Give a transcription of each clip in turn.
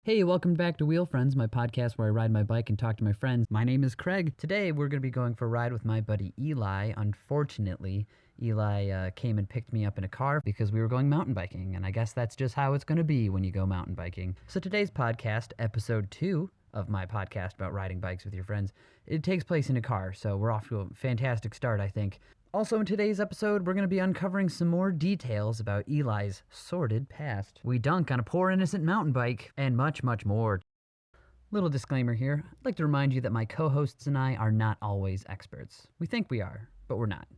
Hey, welcome back to Wheel Friends, my podcast where I ride my bike and talk to my friends. My name is Craig. Today, we're going to be going for a ride with my buddy Eli. Unfortunately, Eli came and picked me up in a car because we were going mountain biking, and I guess that's just how it's going to be when you go mountain biking. So today's podcast, episode 2 of my podcast about riding bikes with your friends, it takes place in a car, so we're off to a fantastic start, I think. Also, in today's episode, we're going to be uncovering some more details about Eli's sordid past. We dunk on a poor innocent mountain bike, and much, much more. Little disclaimer here. I'd like to remind you that my co-hosts and I are not always experts. We think we are, but we're not.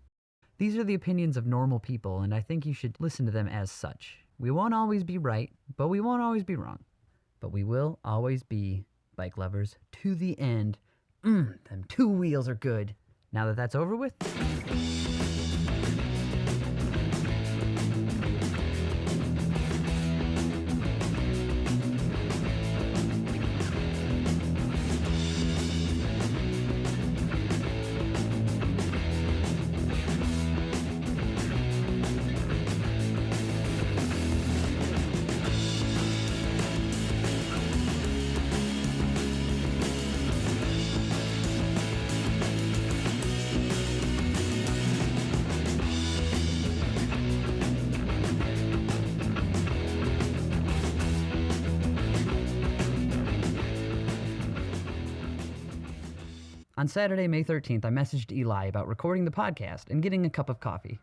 These are the opinions of normal people, and I think you should listen to them as such. We won't always be right, but we won't always be wrong. But we will always be bike lovers to the end. Them 2 wheels are good. Now that that's over with... On Saturday, May 13th, I messaged Eli about recording the podcast and getting a cup of coffee.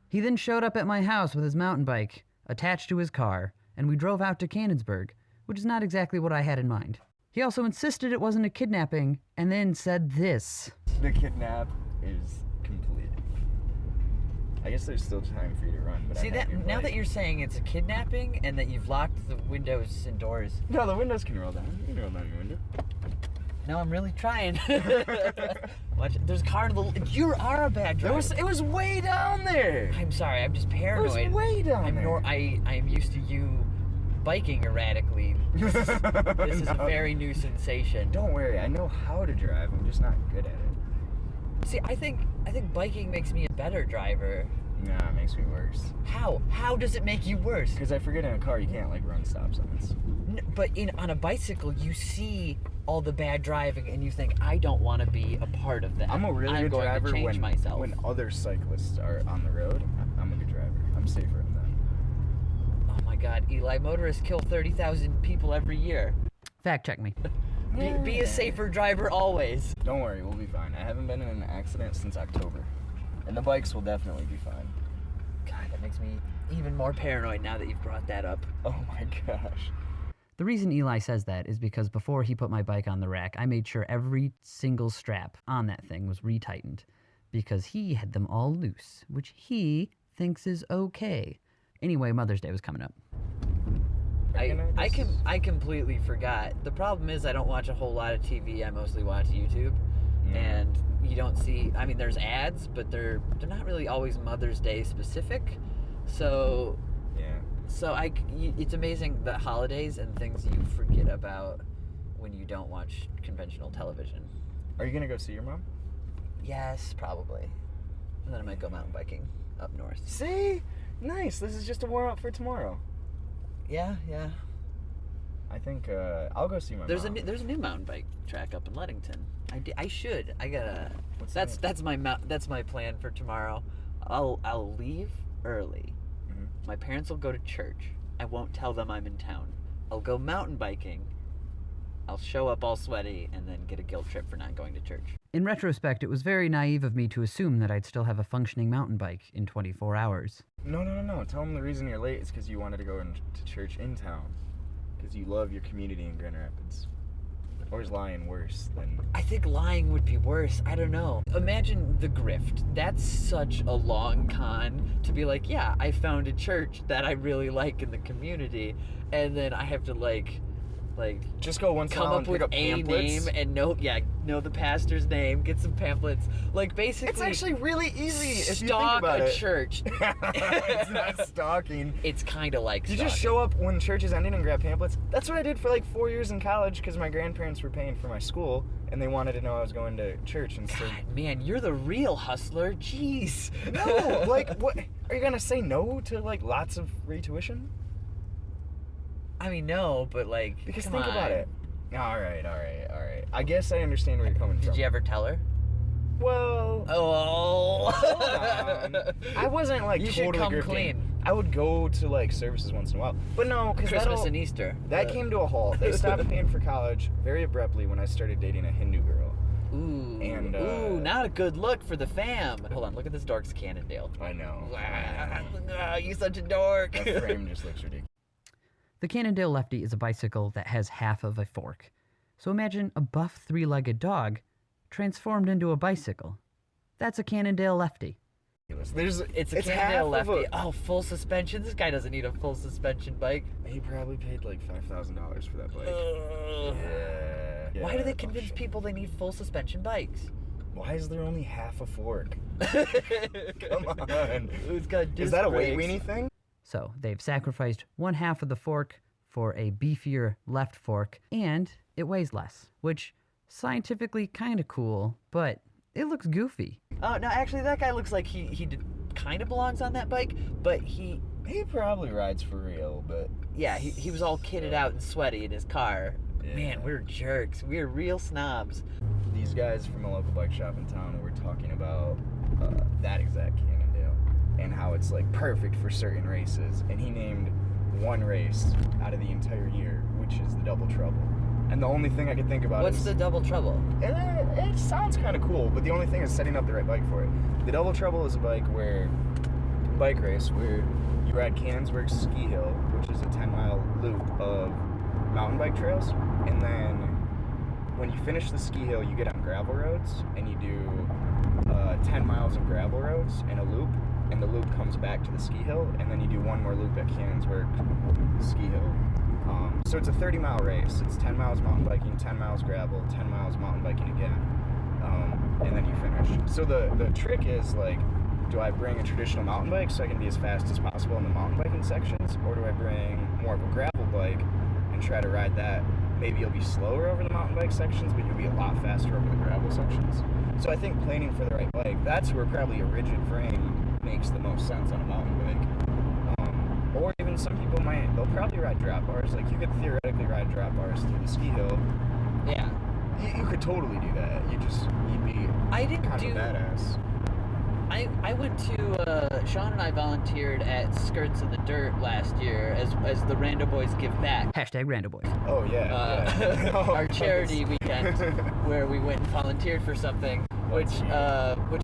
He then showed up at my house with his mountain bike attached to his car, and we drove out to Cannonsburg, which is not exactly what I had in mind. He also insisted it wasn't a kidnapping, and then said this. The kidnap is complete. I guess there's still time for you to run, but See, now that you're saying it's a kidnapping and that you've locked the windows and doors... No, the windows can roll down. You can roll down your window. No, I'm really trying. Watch, there's a car in the... You are a bad driver. It was way down there. I'm sorry, I'm just paranoid. It was way down there. I am used to you biking erratically. This is a very new sensation. Don't worry, I know how to drive. I'm just not good at it. See, I think biking makes me a better driver. Nah, it makes me worse. How? How does it make you worse? Because I forget in a car you can't like run stop signs. But on a bicycle, you see all the bad driving and you think, I don't want to be a part of that. I'm a really good driver when other cyclists are on the road. I'm a good driver. I'm safer than them. Oh my God, Eli, motorists kill 30,000 people every year. Fact check me. Be a safer driver always. Don't worry, we'll be fine. I haven't been in an accident since October. And the bikes will definitely be fine. God, that makes me even more paranoid now that you've brought that up. Oh my gosh. The reason Eli says that is because before he put my bike on the rack, I made sure every single strap on that thing was retightened because he had them all loose, which he thinks is okay. Anyway, Mother's Day was coming up. I completely forgot. The problem is I don't watch a whole lot of TV. I mostly watch YouTube. And you don't see, I mean, there's ads, but they're not really always Mother's Day specific. So, yeah. So it's amazing the holidays and things you forget about when you don't watch conventional television. Are you gonna go see your mom? Yes, probably. And then I might go mountain biking up north. See? Nice. This is just a warm up for tomorrow. Yeah. I think I'll go see my mom. There's a new mountain bike track up in Leadington. I should. I gotta. That's my plan for tomorrow. I'll leave early. Mm-hmm. My parents will go to church. I won't tell them I'm in town. I'll go mountain biking. I'll show up all sweaty and then get a guilt trip for not going to church. In retrospect, it was very naive of me to assume that I'd still have a functioning mountain bike in 24 hours. No. Tell them the reason you're late is because you wanted to go to church in town. Because you love your community in Grand Rapids. Or is lying worse than... I think lying would be worse. I don't know. Imagine the grift. That's such a long con to be like, yeah, I found a church that I really like in the community, and then I have to like just go once in a while and pick up pamphlets. Name and know the pastor's name, get some pamphlets. Like basically, it's actually really easy if you think about it. Stalk a church. It's not stalking. It's kind of like you stalking. Just show up when church is ending and grab pamphlets. That's what I did for like 4 years in college because my grandparents were paying for my school and they wanted to know I was going to church. And so, God, man, you're the real hustler. Jeez. No, like what? Are you gonna say no to like lots of free tuition? I mean, no, but like, Because come think on. about it. All right. I guess I understand where you're coming from. Did you ever tell her? Well, Oh. hold on. I wasn't like You totally should come grifting. clean. I would go to like services once in a while, but no, because Christmas and Easter. that came to a halt. They stopped paying for college very abruptly when I started dating a Hindu girl. Ooh. And, Ooh, not a good look for the fam. Hold on, look at this dork's Cannondale. I know. Wow, you such a dork. That frame just looks ridiculous. The Cannondale Lefty is a bicycle that has half of a fork. So imagine a buff three-legged dog transformed into a bicycle. That's a Cannondale Lefty. It's It's a half Cannondale of Lefty. Oh, full suspension. This guy doesn't need a full suspension bike. He probably paid like $5,000 for that bike. Ugh. Yeah. Why do they Oh, convince shit. people they need full suspension bikes? Why is there only half a fork? Come on. It's got Is that a weight brakes. weenie thing? So they've sacrificed one half of the fork for a beefier left fork, and it weighs less, which scientifically kind of cool, but it looks goofy. Oh no, actually that guy looks like he kind of belongs on that bike, but he probably rides for real, but he was all kitted out and sweaty in his car. Yeah. Man, we're jerks. We're real snobs. these guys from a local bike shop in town were talking about that exact Cannondale and how it's like perfect for certain races, and he named one race out of the entire year, which is the Double Trouble. And the only thing I could think about What's is the Double Trouble? it sounds kind of cool, but the only thing is setting up the right bike for it. The Double Trouble is a bike race where you ride Cannonsburg Ski Hill, which is a 10-mile loop of mountain bike trails, and then when you finish the ski hill, you get on gravel roads, and you do 10 miles of gravel roads in a loop, and the loop comes back to the ski hill, and then you do one more loop at Cannonsburg Ski Hill. So it's a 30-mile race. It's 10 miles mountain biking, 10 miles gravel, 10 miles mountain biking again, and then you finish. So the trick is, like, do I bring a traditional mountain bike so I can be as fast as possible in the mountain biking sections, or do I bring more of a gravel bike and try to ride that? Maybe you'll be slower over the mountain bike sections, but you'll be a lot faster over the gravel sections. So I think planning for the right bike, that's where probably a rigid frame makes the most sense on a mountain bike. Or even some people they'll probably ride drop bars. Like, you could theoretically ride drop bars through the ski hill. Yeah. You could totally do that. You'd be I didn't kind of a badass. I went to Sean and I volunteered at Skirts in the Dirt last year as the Rando Boys Give Back. Hashtag Rando Boys. Oh, yeah. Our charity weekend where we went and volunteered for something, which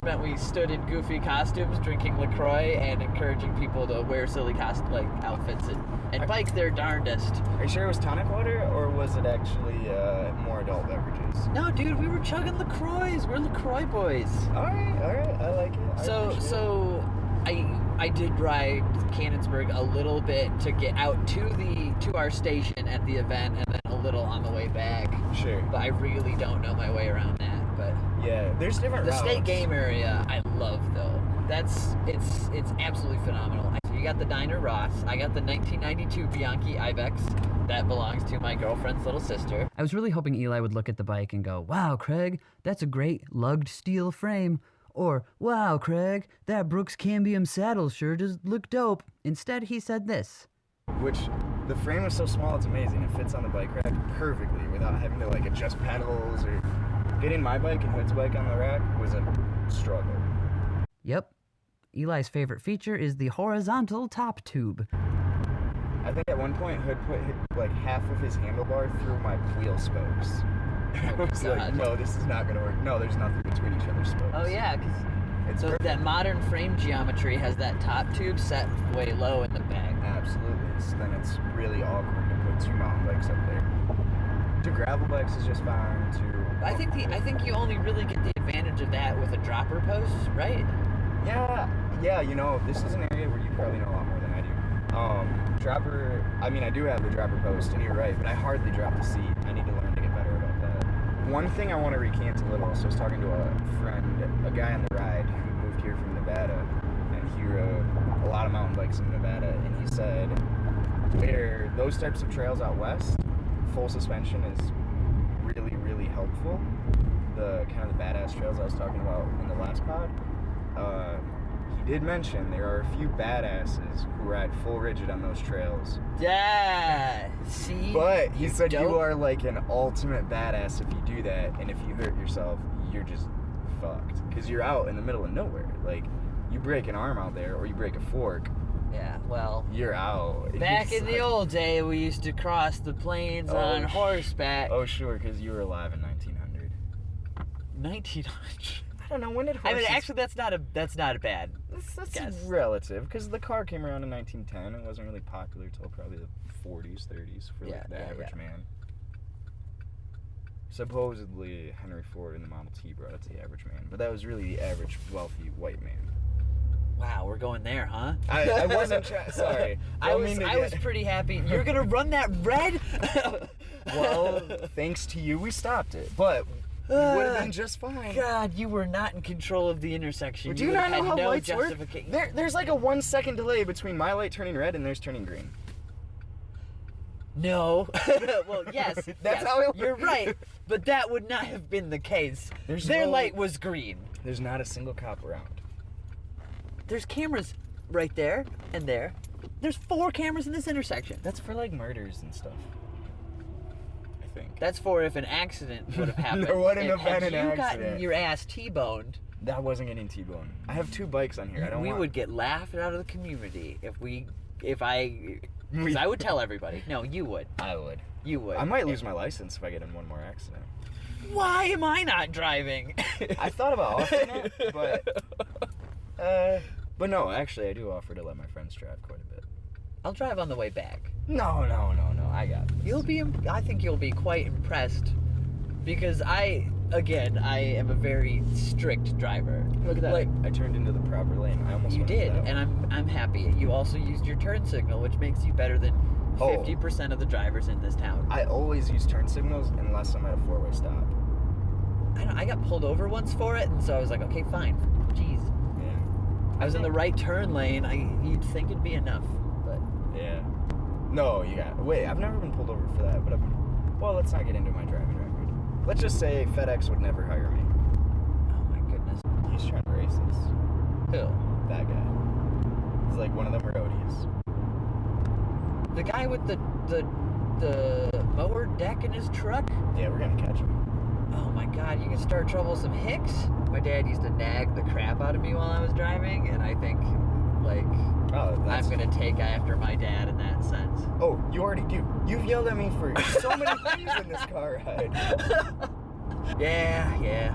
meant we stood in goofy costumes, drinking LaCroix, and encouraging people to wear silly outfits and bike their darndest. Are you sure it was tonic water, or was it actually more adult beverages? No, dude, we were chugging LaCroix. We're LaCroix boys. All right, I like it. So I did ride Cannonsburg a little bit to get out to our station at the event, and then a little on the way back. Sure. But I really don't know my way around that. But Yeah, there's different the routes. state game area I love though. It's absolutely phenomenal. You got the Diner Ross. I got the 1992 Bianchi Ibex. That belongs to my girlfriend's little sister. I was really hoping Eli would look at the bike and go, "Wow, Craig, that's a great lugged steel frame." Or, "Wow, Craig, that Brooks Cambium saddle sure does look dope." Instead, he said this. Which, the frame is so small, it's amazing. It fits on the bike rack perfectly without having to, like, adjust pedals, or getting my bike and Hood's bike on the rack was a struggle. Yep. Eli's favorite feature is the horizontal top tube. I think at one point Hood put like half of his handlebar through my wheel spokes. I was like, God. no, this is not gonna work. No, there's nothing between each other's spokes. Oh yeah, It's so perfect. that modern frame geometry has that top tube set way low in the back. Absolutely. So then it's really awkward to put two mountain bikes up there. Two gravel bikes is just fine. I think you only really get the advantage of that with a dropper post, right? Yeah, you know, this is an area where you probably know a lot more than I do. Dropper, I mean, I do have the dropper post, and you're right, but I hardly drop the seat. I need to learn to get better about that. One thing I want to recant a little, so I was talking to a friend, a guy on the ride who moved here from Nevada, and he rode a lot of mountain bikes in Nevada, and he said where those types of trails out west, full suspension is really, really helpful. The kind of the badass trails I was talking about in the last pod, he did mention there are a few badasses who ride full rigid on those trails. Yeah. See. But he said dope. you are like an ultimate badass if you do that, and if you hurt yourself, you're just fucked. Because you're out in the middle of nowhere. Like, you break an arm out there, or you break a fork. Yeah, well, you're out. Back in the old day, we used to cross the plains on horseback. Oh, sure, because you were alive in 1900. 1900? I don't know, when did horses... I mean, actually, that's not a bad That's guess. relative, because the car came around in 1910. It wasn't really popular until probably the 40s, 30s for like, the average man. Supposedly, Henry Ford and the Model T brought it to the average man, but that was really the average wealthy white man. Wow, we're going there, huh? I wasn't sorry. I was pretty happy. You're gonna run that red? Well, thanks to you, we stopped it. But you would have been just fine. God, you were not in control of the intersection. Do you not know how no lights work? There's like a 1 second delay between my light turning red and theirs turning green. No. Well, yes. That's how it works. You're right, but that would not have been the case. Their light was green. There's not a single cop around. There's cameras right there and there. There's 4 cameras in this intersection. That's for like murders and stuff. I think. That's for if an accident would have happened. There wouldn't have been an accident. accident. You gotten your ass T-boned. That wasn't getting T-boned. I have 2 bikes on here. We would get laughed out of the community if I would tell everybody. No, you would. I would. You would. I might lose my license if I get in one more accident. Why am I not driving? I thought about offering it, but no, actually, I do offer to let my friends drive quite a bit. I'll drive on the way back. No, I got this. I think you'll be quite impressed, because I am a very strict driver. Look at that. Like, I turned into the proper lane. I almost You went into did, that one. and I'm happy. You also used your turn signal, which makes you better than 50% of the drivers in this town. I always use turn signals unless I'm at a 4-way stop. I got pulled over once for it, and so I was like, okay, fine. Jeez. Yeah. I was in the right turn lane. You'd think it'd be enough, but... Yeah. No, you got... Wait, I've never been pulled over for that, but well, let's not get into my driving record. Let's just say FedEx would never hire me. Oh, my goodness. He's trying to race us. Who? That guy. He's like one of them roadies. The guy with the mower deck in his truck? Yeah, we're gonna catch him. Oh my god, you can start troublesome hicks? My dad used to nag the crap out of me while I was driving, and I think, like, I'm gonna take after my dad in that sense. Oh, you already do. You've yelled at me for so many things in this car ride. Yeah.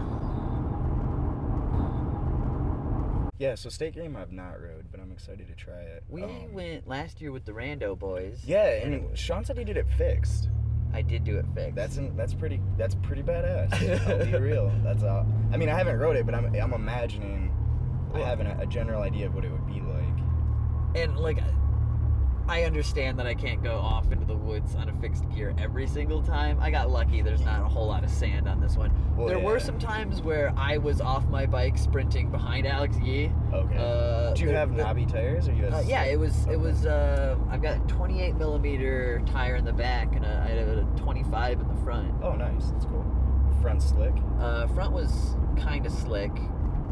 Yeah, so State Game I've not rode, but I'm excited to try it. We went last year with the Rando boys. Yeah, and Sean said he did it fixed. I did do it fixed. That's pretty badass. I'll be real. I mean, I haven't rode it, but I'm imagining having a general idea of what it would be like. And like, I understand that I can't go off into the woods on a fixed gear every single time. I got lucky. There's not a whole lot of sand on this one. Well, there were some times where I was off my bike sprinting behind Alex Yee. Okay. Do you have knobby tires, or you have? Yeah, it was. I've got a 28 millimeter tire in the back, and I had a 25 in the front. Oh, nice. That's cool. Front slick. Front was kind of slick.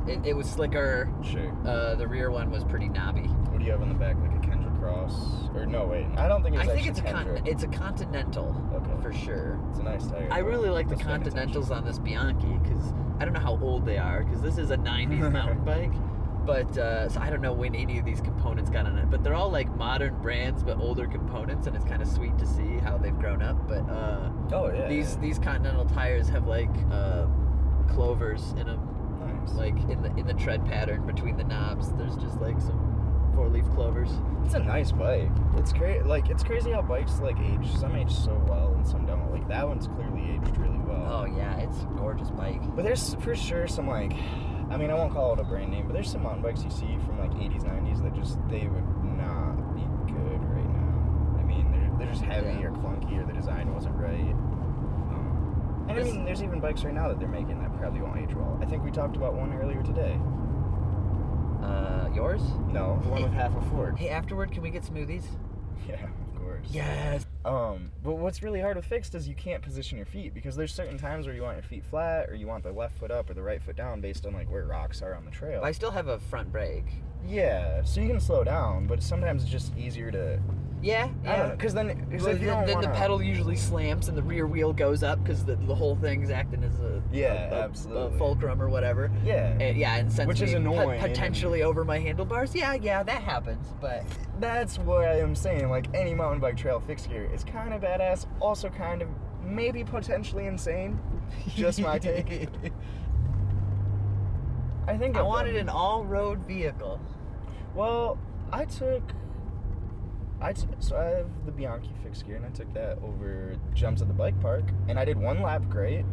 It was slicker. Sure. The rear one was pretty knobby. What do you have on the back? Like a Kendra Cross? Or no, wait. I don't think it's. I think it's a Continental. Okay. For sure. It's a nice tire. I really like the Continentals on this Bianchi, because I don't know how old they are, because this is a 90s mountain bike. But, so I don't know when any of these components got on it, but they're all like modern brands, but older components, and it's kind of sweet to see how they've grown up. But, these Continental tires have like, clovers in them. Nice. Like in the tread pattern between the knobs, there's just like some 4-leaf clovers. It's a nice bike. It's crazy. Like, it's crazy how bikes like age. Some age so well and some don't. Like, that one's clearly aged really well. Oh yeah, it's a gorgeous bike. But there's for sure some like, I mean, I won't call it a brand name, but there's some mountain bikes you see from like 80s, 90s that they would not be good right now. I mean, they're just heavy or clunky, or the design wasn't right. And I mean, there's even bikes right now that they're making that probably won't age well. I think we talked about one earlier today. Yours? No, the one with half a fork. Hey, afterward, can we get smoothies? Yeah, of course. Yes. But what's really hard with fixed is you can't position your feet, because there's certain times where you want your feet flat, or you want the left foot up or the right foot down based on like where rocks are on the trail. I still have a front brake. Yeah, so you can slow down, but sometimes it's just easier to. Yeah. I don't know, because then Then the pedal usually slams and the rear wheel goes up because the whole thing's acting as a absolutely fulcrum or whatever. Yeah, and sends which is me annoying potentially over my handlebars. Yeah, that happens. But that's what I am saying. Like, any mountain bike trail fixed gear is kind of badass, also kind of maybe potentially insane. Just my take. I think I wanted an all-road vehicle. Well, so I have the Bianchi fixed gear, and I took that over jumps at the bike park, and I did one lap great,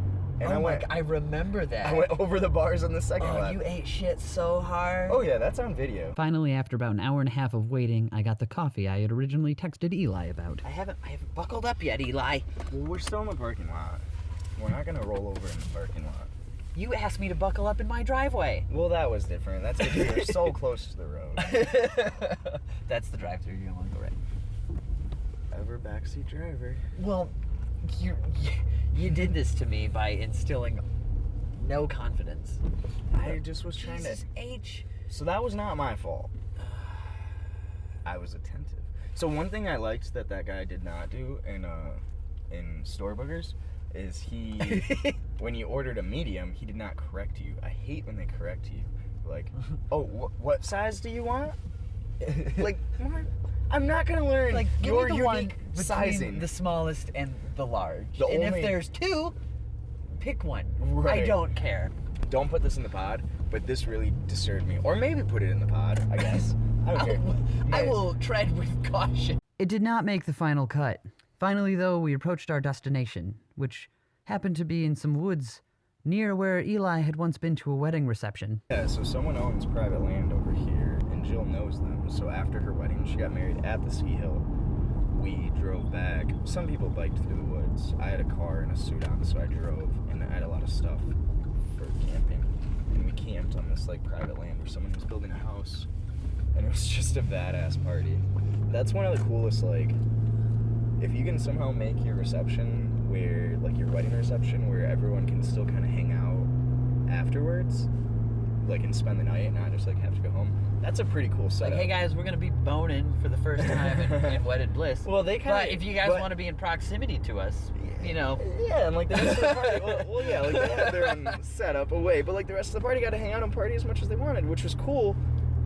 and I remember that. I went over the bars on the second lap. You ate shit so hard. Oh yeah, that's on video. Finally, after about an hour and a half of waiting, I got the coffee I had originally texted Eli about. I haven't buckled up yet, Eli. Well, we're still in the parking lot. We're not gonna roll over in the parking lot. You asked me to buckle up in my driveway. Well, that was different. That's because you're so close to the road. That's the drive-thru. You don't want to go right. Ever backseat driver. Well, you did this to me by instilling no confidence. I just was trying Jesus H. So that was not my fault. I was attentive. So one thing I liked that guy did not do in store boogers is he, when you ordered a medium, he did not correct you. I hate when they correct you. Like, oh, what size do you want? Like, what? I'm not gonna learn Like, give your me the unique one sizing. the smallest and the large. And if there's two, pick one. Right. I don't care. Don't put this in the pod, but this really disturbed me. Or maybe put it in the pod, I guess. I don't care. I will tread with caution. It did not make the final cut. Finally, though, we approached our destination, which happened to be in some woods near where Eli had once been to a wedding reception. Yeah, so someone owns private land over here, and Jill knows them. So after her wedding, she got married at the ski hill. We drove back. Some people biked through the woods. I had a car and a suit on, so I drove, and I had a lot of stuff for camping. And we camped on this like private land where someone was building a house, and it was just a badass party. That's one of the coolest, like, if you can somehow make your reception where, like your wedding reception, where everyone can still kind of hang out afterwards, like, and spend the night, not just like have to go home. That's a pretty cool setup. Like, hey guys, we're gonna be boning for the first time in Wedded Bliss. Well, they kind of. But if you guys want to be in proximity to us, you know. Yeah, and like the rest of the party. Well, yeah, like they had their own setup away, but like the rest of the party got to hang out and party as much as they wanted, which was cool.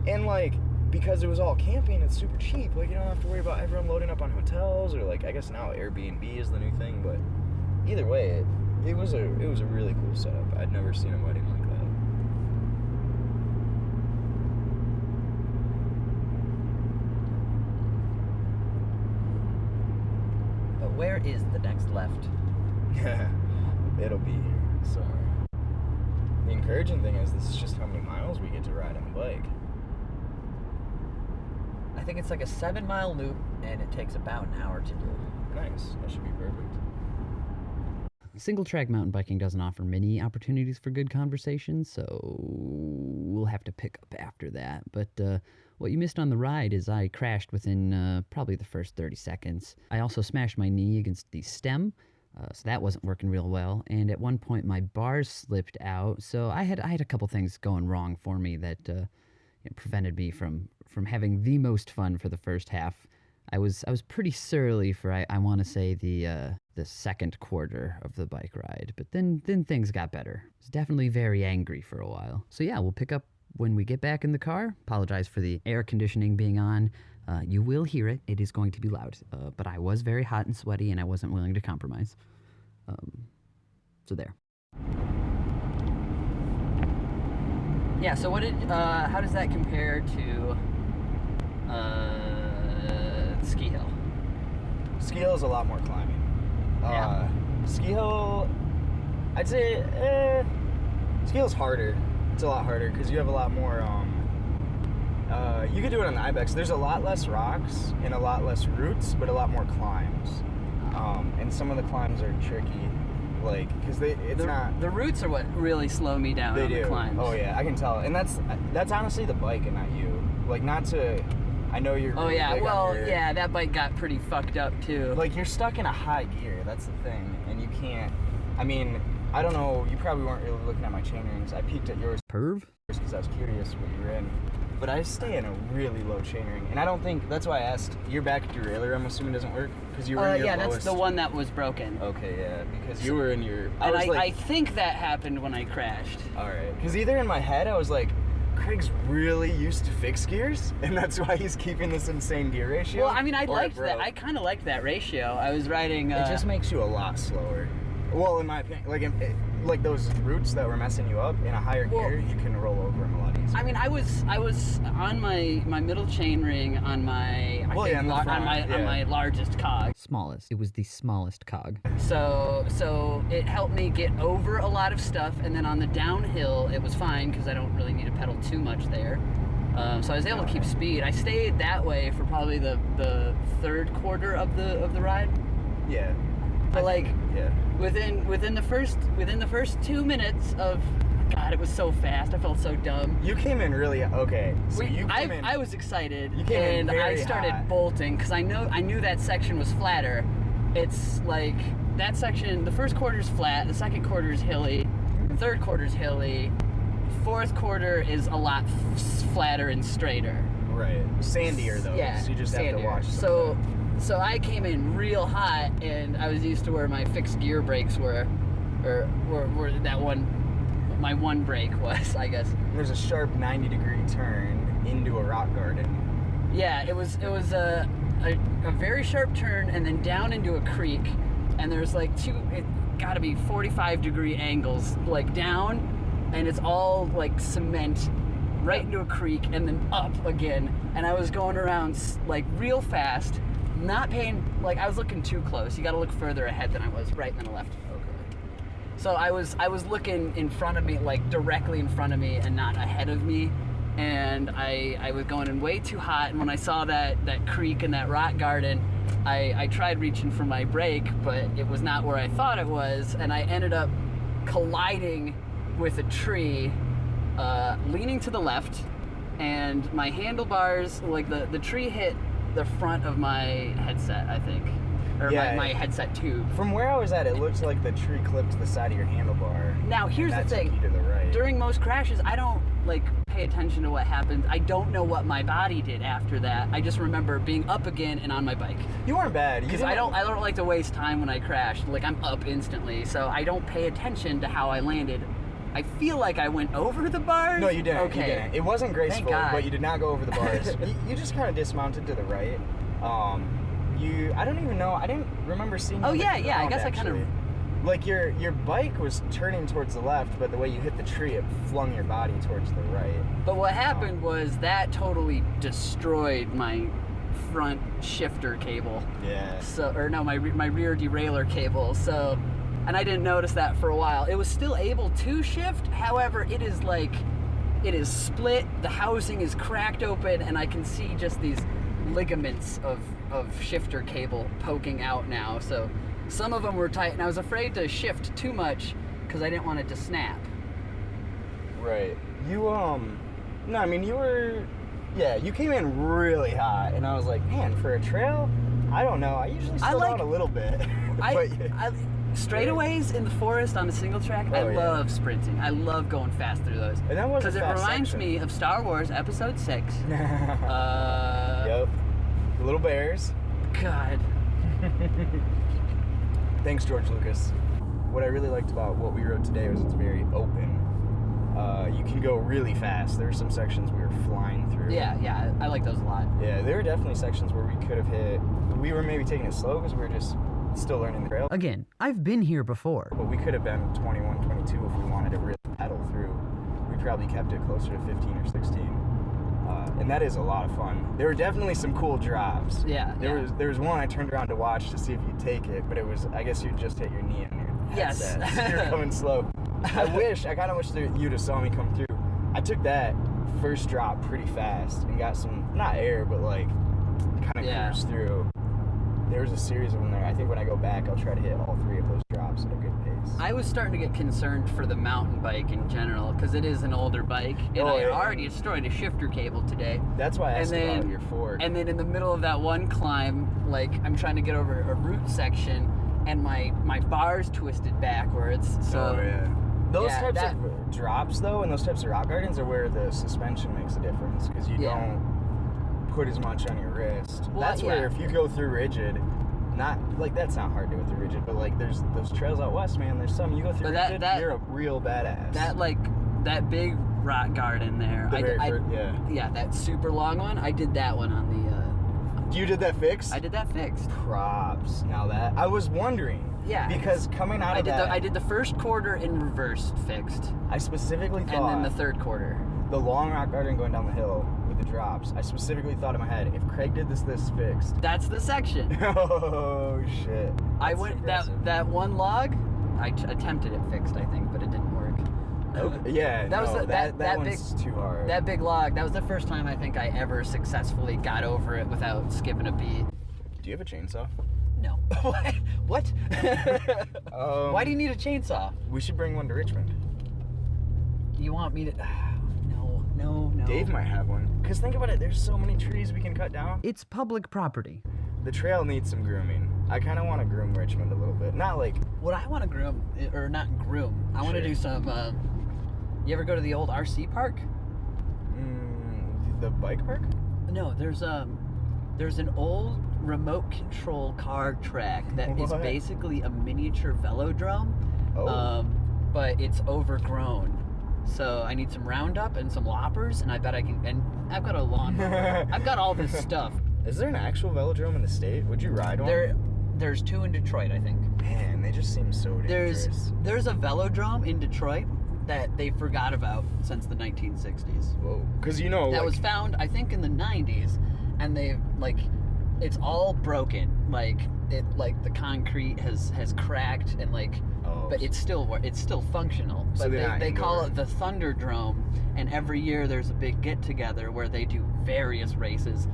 And like, because it was all camping, it's super cheap. Like, you don't have to worry about everyone loading up on hotels, or like, I guess now Airbnb is the new thing. But either way, it was a really cool setup. I'd never seen a wedding like that. But where is the next left? It'll be here somewhere. The encouraging thing is this is just how many miles we get to ride on the bike. I think it's like a 7-mile loop, and it takes about an hour to do. Nice. That should be perfect. Single track mountain biking doesn't offer many opportunities for good conversation, so we'll have to pick up after that. But what you missed on the ride is I crashed within probably the first 30 seconds. I also smashed my knee against the stem, so that wasn't working real well. And at one point my bars slipped out, so I had a couple things going wrong for me that prevented me from having the most fun for the first half. I was pretty surly for I want to say the second quarter of the bike ride, but then things got better. I was definitely very angry for a while. So yeah, we'll pick up when we get back in the car. Apologize for the air conditioning being on. You will hear it. It is going to be loud. But I was very hot and sweaty, and I wasn't willing to compromise. So there. Yeah, so how does that compare to Ski Hill? Ski Hill is a lot more climbing. Yeah. Ski Hill, I'd say, Ski Hill's harder. It's a lot harder because you have a lot more, you could do it on the Ibex. There's a lot less rocks and a lot less routes, but a lot more climbs. And some of the climbs are tricky, like, because The routes are what really slow me down on the climbs. Oh yeah, I can tell. And that's honestly the bike and not you. Like, not to I know you're. Oh really yeah, big well, on your, yeah, that bike got pretty fucked up too. Like you're stuck in a high gear. That's the thing, and you can't. I mean, I don't know. You probably weren't really looking at my chain rings. I peeked at yours Perv? because I was curious what you were in. But I stay in a really low chain ring, and I don't think that's why I asked. Your back derailleur, I'm assuming, doesn't work because you were in your yeah, lowest. that's the one that was broken. Okay, yeah, because you were in your. I think that happened when I crashed. All right, because either in my head I was like, Craig's really used to fixed gears, and that's why he's keeping this insane gear ratio. Well, I mean, I or liked it broke. that. I kind of liked that ratio. I was riding. It just makes you a lot slower. Well, in my opinion, like those roots that were messing you up in a higher gear, you can roll over them a lot easier. I mean, I was on my middle chain ring on my on my largest cog. Smallest. It was the smallest cog. So it helped me get over a lot of stuff, and then on the downhill it was fine because I don't really need to pedal too much there. So I was able to keep speed. I stayed that way for probably the third quarter of the ride. Yeah. But yeah. within the first 2 minutes of, God, it was so fast. I felt so dumb. You came in really okay. So I was excited, You came in and very I started hot. bolting because I knew that section was flatter. It's like that section. The first quarter's flat. The second quarter's hilly. The third quarter's hilly. Fourth quarter is a lot flatter and straighter. Right. Sandier though. Yeah, So you just have to sandier. watch. So I came in real hot, and I was used to where my fixed gear brakes were, or that one, my one brake was, I guess. There's a sharp 90-degree turn into a rock garden. Yeah, it was a very sharp turn, and then down into a creek, and there's like it gotta be 45-degree angles, like down, and it's all like cement, right into a creek, and then up again, and I was going around like real fast. Not paying, like I was looking too close. You got to look further ahead than I was, right than left. Okay. So I was looking in front of me, like directly in front of me, and not ahead of me. And I was going in way too hot. And when I saw that creek and that rock garden, I tried reaching for my brake, but it was not where I thought it was, and I ended up colliding with a tree, leaning to the left, and my handlebars, like the tree hit the front of my headset, I think, or Yeah. my headset tube. From where I was at, it looked like the tree clipped the side of your handlebar. Now here's the and that thing: took you to the right. during most crashes, I don't like pay attention to what happens. I don't know what my body did after that. I just remember being up again and on my bike. You weren't bad. Because I don't like to waste time when I crash. Like I'm up instantly, so I don't pay attention to how I landed. I feel like I went over the bars. No, you didn't. Okay. You didn't. It wasn't graceful, God. but you did not go over the bars. you just kind of dismounted to the right. I don't even know. I didn't remember seeing you Oh on the yeah. I ground, guess actually. I kind of. Like your bike was turning towards the left, but the way you hit the tree, it flung your body towards the right. But what happened was that totally destroyed my front shifter cable. Yeah. My rear derailleur cable. So, and I didn't notice that for a while. It was still able to shift. However, it is split. The housing is cracked open, and I can see just these ligaments of shifter cable poking out now. So some of them were tight, and I was afraid to shift too much because I didn't want it to snap. Right. You no, I mean you were, yeah, you came in really hot, and I was like, man, for a trail, I don't know. I usually slow down a little bit. Straightaways in the forest on a single track, I love sprinting. I love going fast through those. And that was because it reminds me of Star Wars Episode 6. Yep. The little bears. God. Thanks, George Lucas. What I really liked about what we rode today was it's very open. You can go really fast. There were some sections we were flying through. Yeah, I like those a lot. Yeah, there were definitely sections where we could have hit. We were maybe taking it slow because we were just still learning the trail. Again, I've been here before. But we could have been 21, 22 if we wanted to really pedal through. We probably kept it closer to 15 or 16. And that is a lot of fun. There were definitely some cool drops. Yeah. There was one I turned around to watch to see if you'd take it, but it was, I guess you'd just hit your knee on your headset. Yes. So you're coming slow. I kind of wish that you'd have saw me come through. I took that first drop pretty fast and got some, not air, but like kind of cruised through. There was a series of them there. I think when I go back, I'll try to hit all three of those drops at a good pace. I was starting to get concerned for the mountain bike in general because it is an older bike, and I already destroyed a shifter cable today. That's why I asked about your fork. And then in the middle of that one climb, like I'm trying to get over a root section, and my bar's twisted backwards. So those types of drops though, and those types of rock gardens are where the suspension makes a difference because you don't put as much on your wrist. Well, that's where if you go through rigid. Not like that's not hard to go through rigid, but like there's those trails out west, man. There's some you go through rigid, you're a real badass. That big rock garden there. That super long one. I did that one on the. You did that fixed? I did that fixed. Props. Now that I was wondering. Yeah. Because coming out of that, I did the first quarter in reverse fixed. I specifically thought. And then the third quarter. The long rock garden going down the hill with the drops. I specifically thought in my head, if Craig did this fixed. That's the section. Oh shit. I went impressive. that one log. I attempted it fixed, I think, but it didn't work. Okay. Yeah. That one's too hard. That big log. That was the first time I think I ever successfully got over it without skipping a beat. Do you have a chainsaw? No. What? Why do you need a chainsaw? We should bring one to Richmond. You want me to? No. Dave might have one. Because think about it, there's so many trees we can cut down. It's public property. The trail needs some grooming. I kind of want to groom Richmond a little bit. Not like... What I want to groom, or not groom, I want to do some... you ever go to the old RC park? The bike park? No, there's an old remote control car track that is basically a miniature velodrome. But it's overgrown. So I need some Roundup and some loppers, and I bet I can. And I've got a lawnmower. I've got all this stuff. Is there an actual velodrome in the state? Would you ride one? There's two in Detroit, I think. Man, they just seem so dangerous. There's a velodrome in Detroit that they forgot about since the 1960s. Whoa, because that was found, I think, in the 90s, and they it's all broken. The concrete has cracked and but it's still functional. But so they call it the Thunderdrome, and every year there's a big get together where they do various races,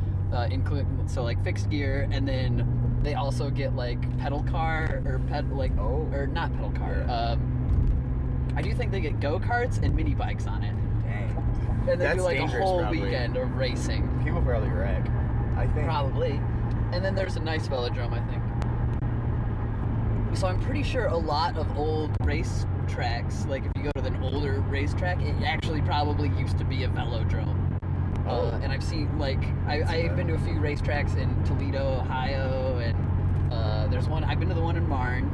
including fixed gear, and then they also get pedal car or not pedal car. Yeah. I do think they get go-karts and mini bikes on it. Dang. And they do a whole weekend of racing. People probably wreck. I think. Probably. And then there's a nice velodrome, I think. So I'm pretty sure a lot of old race tracks, if you go to an older racetrack, it actually probably used to be a velodrome. And I've seen, I've been to a few racetracks in Toledo, Ohio, and there's one, I've been to the one in Marne,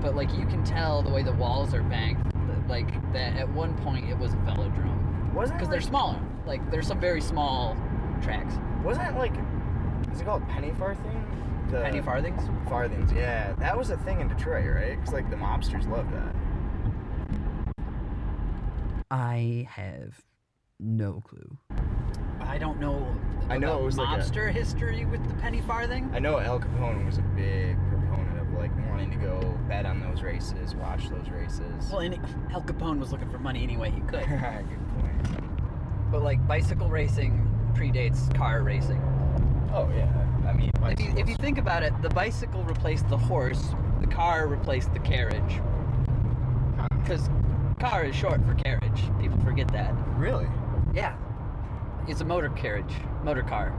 but you can tell the way the walls are banked, that at one point it was a velodrome. Wasn't it? Because they're smaller. There's some very small tracks. Wasn't it is it called penny farthing? Penny farthings? Farthings, yeah. That was a thing in Detroit, right? Because the mobsters loved that. I have no clue. I don't know. I know it was mobster history with the penny farthing. I know Al Capone was a big proponent of wanting to go bet on those races, watch those races. Well, Al Capone was looking for money any way he could. Good point. But bicycle racing predates car racing. Oh yeah, I mean, if you think about it, the bicycle replaced the horse, the car replaced the carriage. Because car is short for carriage. People forget that. Really? Yeah. It's a motor car.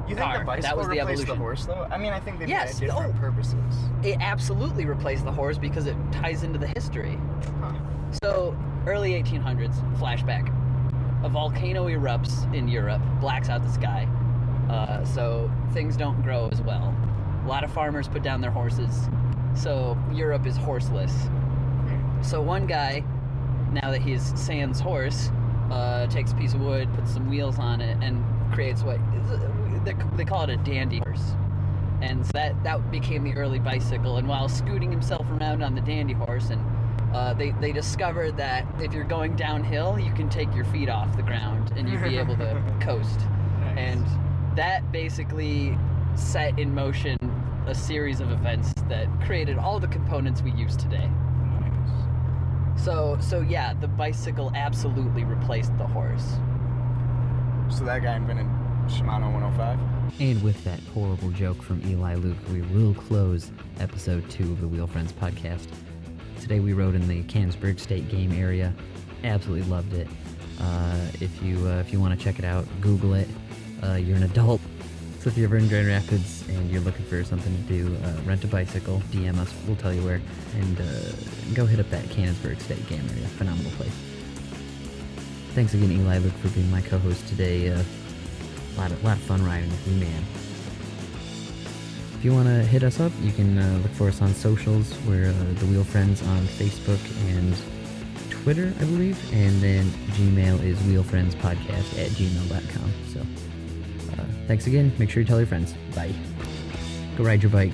You think the bicycle that was the replaced evolution. the horse, though? I mean, I think they made different Oh. purposes. It absolutely replaced the horse because it ties into the history. Huh. So, early 1800s, flashback. A volcano erupts in Europe, blacks out the sky. So things don't grow as well. A lot of farmers put down their horses. So Europe is horseless. So one guy, now that he's sans horse, takes a piece of wood, puts some wheels on it, and creates what they call it a dandy horse. And so that became the early bicycle. And while scooting himself around on the dandy horse, and they discovered that if you're going downhill, you can take your feet off the ground and you'd be able to coast. Nice. And that basically set in motion a series of events that created all the components we use today. Nice. So yeah, the bicycle absolutely replaced the horse. So that guy invented Shimano 105? And with that horrible joke from Eli Luke, we will close episode 2 of the Wheel Friends podcast. Today we rode in the Cannonsburg State Game area. Absolutely loved it. If you want to check it out, Google it. You're an adult, so if you're ever in Grand Rapids and you're looking for something to do, rent a bicycle, DM us, we'll tell you where, and go hit up that Cannonsburg State Game area. Phenomenal place. Thanks again, Eli Luke, for being my co-host today. A lot of fun riding with you, man. If you want to hit us up, you can look for us on socials. We're the Wheel Friends on Facebook and Twitter, I believe, and then Gmail is wheelfriendspodcast@gmail.com. So thanks again. Make sure you tell your friends. Bye. Go ride your bike.